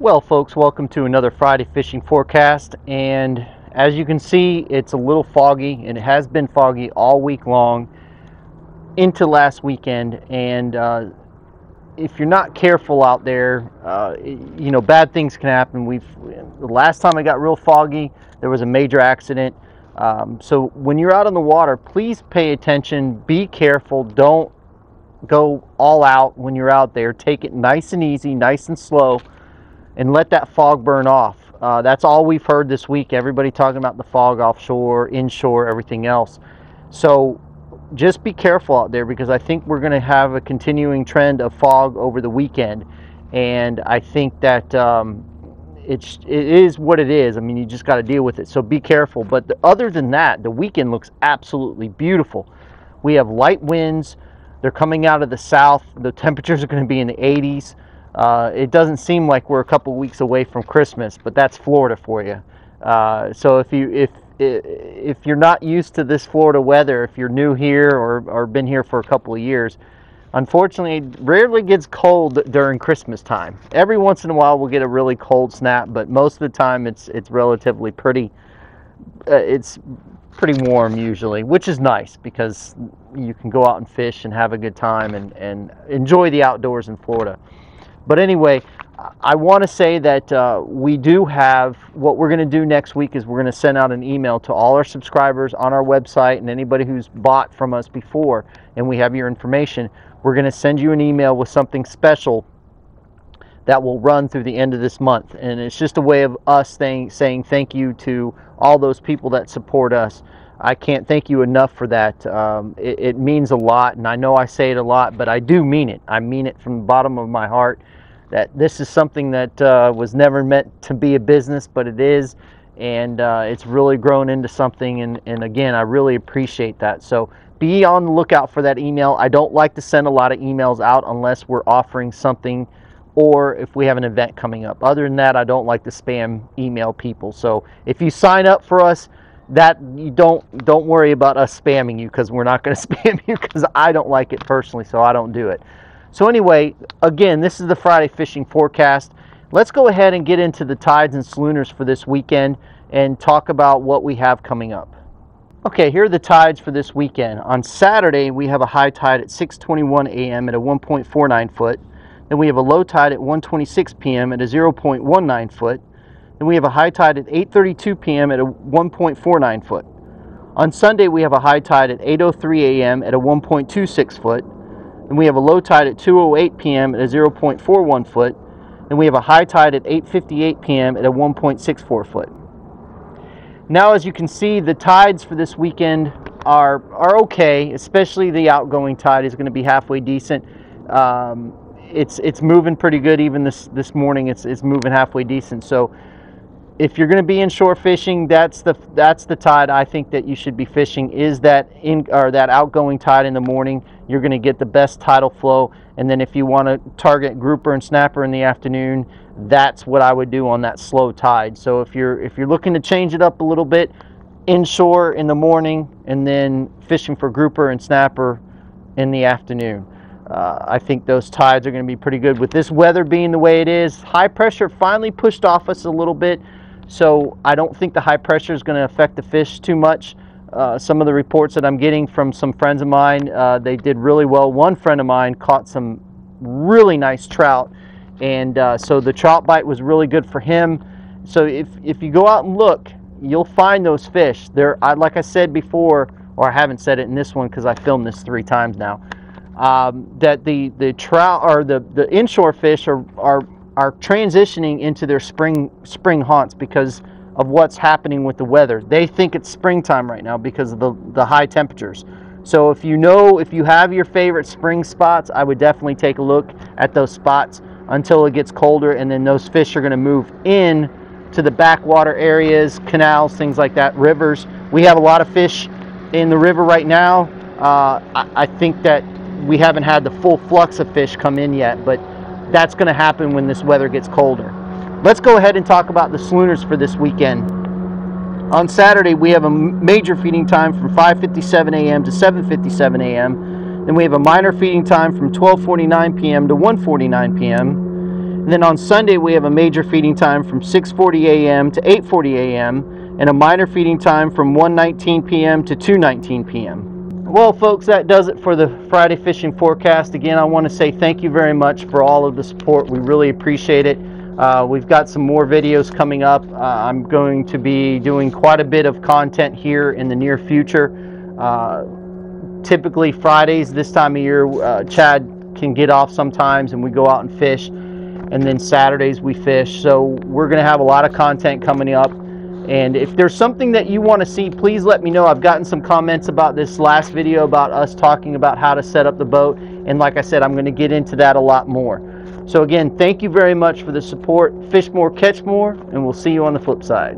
Well, folks, welcome to another Friday fishing forecast. And as you can see, it's a little foggy, and it has been foggy all week long into last weekend. And if you're not careful out there, bad things can happen. The last time it got real foggy, there was a major accident. So when you're out on the water, please pay attention, be careful, don't go all out when you're out there. Take it nice and easy, nice and slow, and let that fog burn off. That's all we've heard this week. Everybody talking about the fog offshore, inshore, everything else. So just be careful out there, because I think we're going to have a continuing trend of fog over the weekend. And I think that it is what it is. I mean, you just got to deal with it. So be careful. But other than that, the weekend looks absolutely beautiful. We have light winds. They're coming out of the south. The temperatures are going to be in the 80s. It doesn't seem like we're a couple weeks away from Christmas, but that's Florida for you. So if you're not used to this Florida weather, if you're new here or been here for a couple of years, unfortunately, it rarely gets cold during Christmas time. Every once in a while, we'll get a really cold snap, but most of the time, it's relatively pretty. It's pretty warm usually, which is nice because you can go out and fish and have a good time and enjoy the outdoors in Florida. But anyway, I want to say that we do have, what we're going to do next week is we're going to send out an email to all our subscribers on our website and anybody who's bought from us before, and we have your information. We're going to send you an email with something special that will run through the end of this month. And it's just a way of us saying thank you to all those people that support us. I can't thank you enough for that. It means a lot, and I know I say it a lot, but I do mean it. I mean it from the bottom of my heart, that this is something that was never meant to be a business, but it is, and it's really grown into something, and again, I really appreciate that. So be on the lookout for that email. I don't like to send a lot of emails out unless we're offering something or if we have an event coming up. Other than that, I don't like to spam email people. So if you sign up for us, that you don't worry about us spamming you, because we're not going to spam you, because I don't like it personally, so I don't do it. So anyway, again, this is the Friday fishing forecast. Let's go ahead and get into the tides and schooners for this weekend and talk about what we have coming up. Okay, here are the tides for this weekend. On Saturday, we have a high tide at 6:21 a.m. at a 1.49 foot. Then we have a low tide at 1:26 p.m. at a 0.19 foot. Then we have a high tide at 8:32 p.m. at a 1.49 foot. On Sunday, we have a high tide at 8:03 a.m. at a 1.26 foot. Then we have a low tide at 2:08 p.m. at a 0.41 foot. Then we have a high tide at 8:58 p.m. at a 1.64 foot. Now, as you can see, the tides for this weekend are okay, especially the outgoing tide is going to be halfway decent. It's moving pretty good. Even this morning, it's moving halfway decent. So if you're going to be inshore fishing, that's the tide I think that you should be fishing, is that outgoing tide in the morning. You're going to get the best tidal flow. And then if you want to target grouper and snapper in the afternoon, that's what I would do on that slow tide. So if you're looking to change it up a little bit, inshore in the morning and then fishing for grouper and snapper in the afternoon. I think those tides are going to be pretty good. With this weather being the way it is, high pressure finally pushed off us a little bit, so I don't think the high pressure is going to affect the fish too much. Some of the reports that I'm getting from some friends of mine, they did really well. One friend of mine caught some really nice trout, and so the trout bite was really good for him. So if you go out and look, you'll find those fish. Like I said before, or I haven't said it in this one because I filmed this 3 times now, that the trout or the inshore fish are transitioning into their spring haunts because of what's happening with the weather. They think it's springtime right now because of the high temperatures. So if you have your favorite spring spots, I would definitely take a look at those spots until it gets colder, and then those fish are going to move in to the backwater areas, canals, things like that, rivers. We have a lot of fish in the river right now. I think that we haven't had the full flux of fish come in yet, but that's going to happen when this weather gets colder. Let's go ahead and talk about the schooners for this weekend. On Saturday, we have a major feeding time from 5:57 a.m. to 7:57 a.m. Then we have a minor feeding time from 12:49 p.m. to 1:49 p.m. And then on Sunday, we have a major feeding time from 6:40 a.m. to 8:40 a.m. and a minor feeding time from 1:19 p.m. to 2:19 p.m. Well, folks, that does it for the Friday fishing forecast. Again, I want to say thank you very much for all of the support. We really appreciate it. We've got some more videos coming up. I'm going to be doing quite a bit of content here in the near future. Typically Fridays this time of year, Chad can get off sometimes and we go out and fish, and then Saturdays we fish. So we're going to have a lot of content coming up, and if there's something that you want to see, please let me know. I've gotten some comments about this last video about us talking about how to set up the boat, and like I said, I'm going to get into that a lot more. So again, thank you very much for the support. Fish more, catch more, and we'll see you on the flip side.